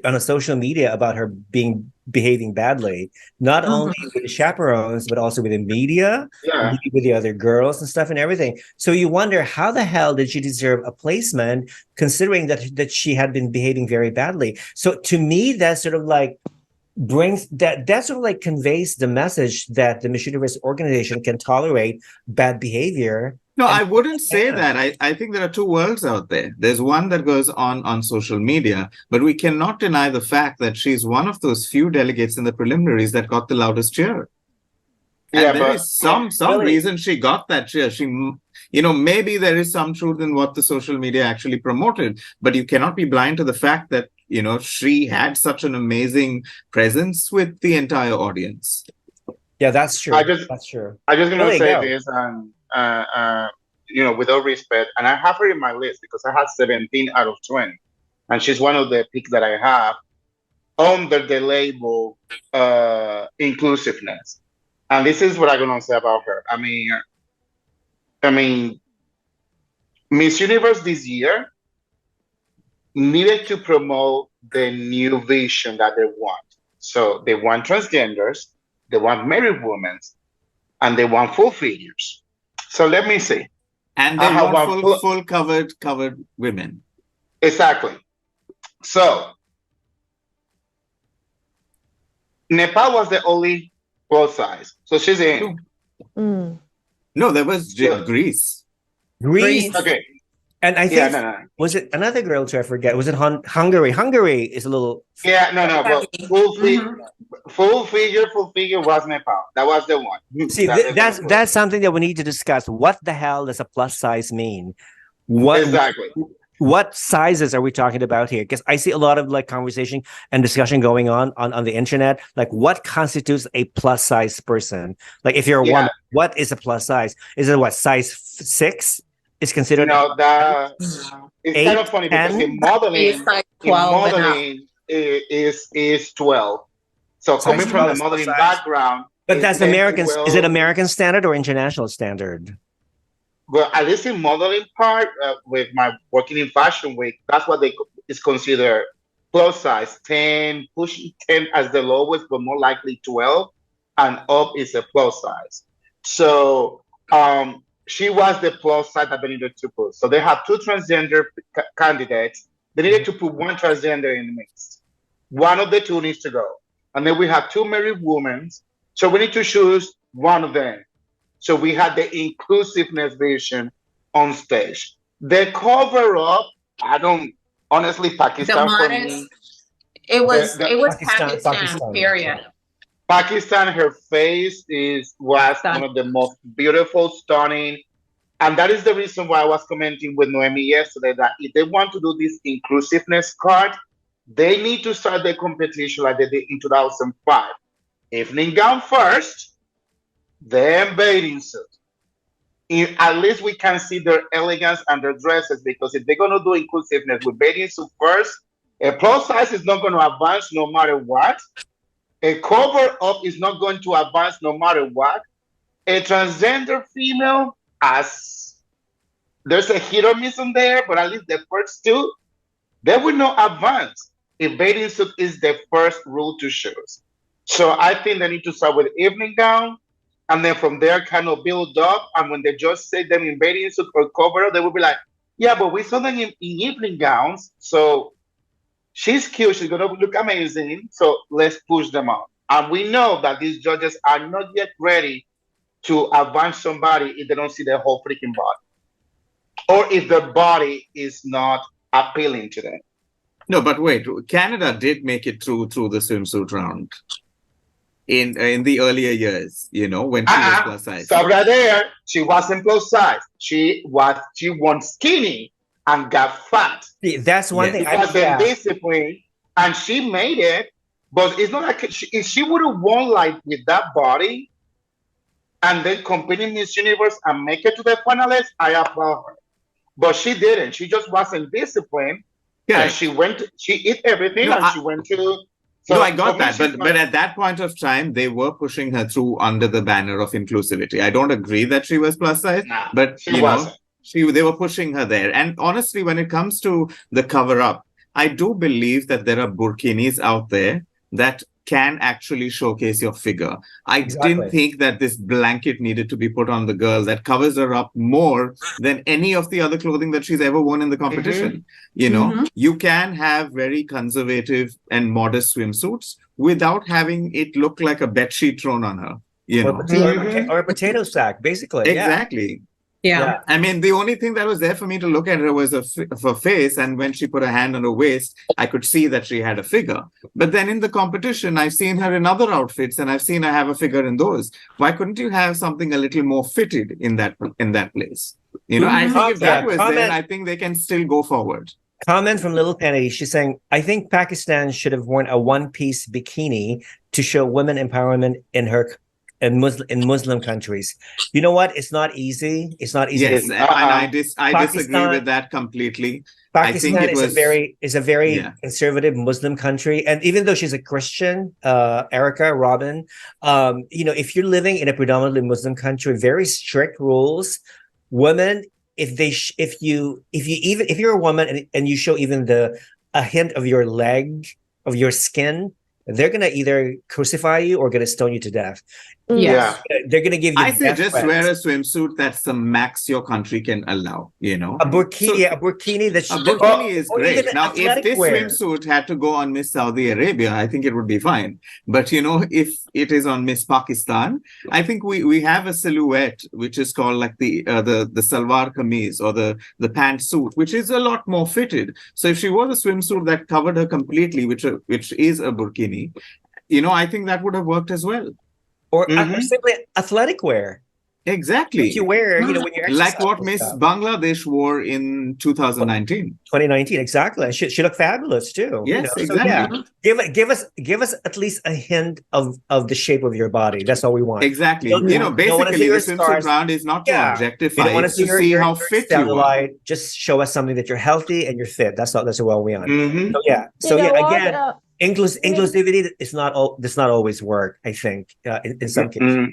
on a social media about her behaving badly, not only with the chaperones, but also with the media, Yeah. with the other girls and stuff and everything. So you wonder, how the hell did she deserve a placement, considering that she had been behaving very badly? So to me, that sort of like that sort of like conveys the message that the Miss Universe organization can tolerate bad behavior. No, And I wouldn't say that. I think there are two worlds out there. There's one that goes on social media, but we cannot deny the fact that she's one of those few delegates in the preliminaries that got the loudest cheer. And Yeah, there but is some really, reason she got that cheer. Maybe there is some truth in what the social media actually promoted, but you cannot be blind to the fact that, she had such an amazing presence with the entire audience. yeah, that's true. That's true. I just gonna Really, say go. this, and with all respect, and I have her in my list because I had 17 out of 20, and she's one of the picks that I have under the label inclusiveness. And this is what I'm gonna say about her. I mean, Miss Universe this year needed to promote the new vision that they want. So they want transgenders, they want married women, and they want full figures. So let me see. And they want full covered women. Exactly. So Nepal was the only plus size. So she's in. No, there was Greece. Greece. Okay. And I think, was it another girl too? I forget. Was it Hungary? Hungary is a little. Yeah, no. But full figure was Nepal. That was the one. See, that's something that we need to discuss. What the hell does a plus size mean? What sizes are we talking about here? Because I see a lot of like conversation and discussion going on the internet. Like, what constitutes a plus size person? Like, if you're a woman, what is a plus size? Is it what, size 6 is considered? No, that it's 8, kind of funny 10? because in modeling, like 12 is 12. So coming from the modeling background, but that's American. Is it American standard or international standard? Well, at least in modeling part, with my working in Fashion Week, that's what is considered plus size. 10, pushing 10 as the lowest, but more likely 12, and up is a plus size. So she was the plus size that they needed to put. So they have 2 transgender candidates. They needed to put 1 transgender in the mix. One of the 2 needs to go. And then we have 2 married women. So we need to choose one of them. So we had the inclusiveness vision on stage. The cover up, I don't honestly, Pakistan for me. It was Pakistan, period. Pakistan, her face was one of the most beautiful, stunning. And that is the reason why I was commenting with Noemi yesterday that if they want to do this inclusiveness card, they need to start the competition like they did in 2005. Evening gown first, then bathing suit. At least we can see their elegance and their dresses, because if they're going to do inclusiveness with bathing suit first, a plus size is not going to advance no matter what. A cover up is not going to advance no matter what. A transgender female, as there's a hit or miss on there, but at least the first 2, they will not advance if bathing suit is the first rule to choose. So I think they need to start with evening gown, and then from there kind of build up. And when they just say them in bathing suit or cover up, they will be like, yeah, but we saw them in evening gowns. So she's cute. She's going to look amazing. So let's push them out. And we know that these judges are not yet ready to advance somebody if they don't see their whole freaking body, or if their body is not appealing to them. No, but wait, Canada did make it through the swimsuit round in the earlier years, when she was plus size. Stop right there. She wasn't plus size. She won skinny and got fat. See, that's one thing. She wasn't disciplined, and she made it. But it's not like if she would have won like with that body, and then compete in Miss Universe and make it to the finalists, I applaud her. But she didn't. She just wasn't disciplined. Yeah. And she ate everything, she went to. So I got that. But at that point of time, they were pushing her through under the banner of inclusivity. I don't agree that she was plus size, but they were pushing her there. And honestly, when it comes to the cover up, I do believe that there are burkinis out there that can actually showcase your figure. I didn't think that this blanket needed to be put on the girl that covers her up more than any of the other clothing that she's ever worn in the competition. You know, you can have very conservative and modest swimsuits without having it look like a bedsheet thrown on her. You know, or a potato sack, basically. Exactly. Yeah. I mean, the only thing that was there for me to look at her was her face. And when she put her hand on her waist, I could see that she had a figure. But then in the competition, I've seen her in other outfits and I've seen her have a figure in those. Why couldn't you have something a little more fitted in that place? You know, I think if that was there, I think they can still go forward. Comment from Little Penny. She's saying, I think Pakistan should have worn a one-piece bikini to show women empowerment in Muslim countries. You know what? It's not easy. It's not easy. Yes, and I disagree with that completely. Pakistan is a very conservative Muslim country, and even though she's a Christian, Robin, you know, if you're living in a predominantly Muslim country, very strict rules. Women, if you're a woman and you show even a hint of your leg, of your skin, they're gonna either crucify you or gonna stone you to death. Yeah, they're gonna give you. I say just wear a swimsuit that's the max your country can allow. You know, a burkini. A burkini is great. Now, if this swimsuit had to go on Miss Saudi Arabia, I think it would be fine. But you know, if it is on Miss Pakistan, I think we have a silhouette which is called like the salwar kameez or the pantsuit, which is a lot more fitted. So if she wore a swimsuit that covered her completely, which is a burkini, you know, I think that would have worked as well. Or simply athletic wear. Exactly. What you wear, you know, when you're like what Miss Bangladesh wore in 2019. 2019, exactly. She looked fabulous too. Yes, you know? exactly. So, give us at least a hint of the shape of your body. That's all we want. Exactly. You know, basically the swimsuit round is not to objectify, it's to see how fit you are. Just show us something that you're healthy and you're fit. That's all we want. So again, inclusivity does not always work, I think, in some cases.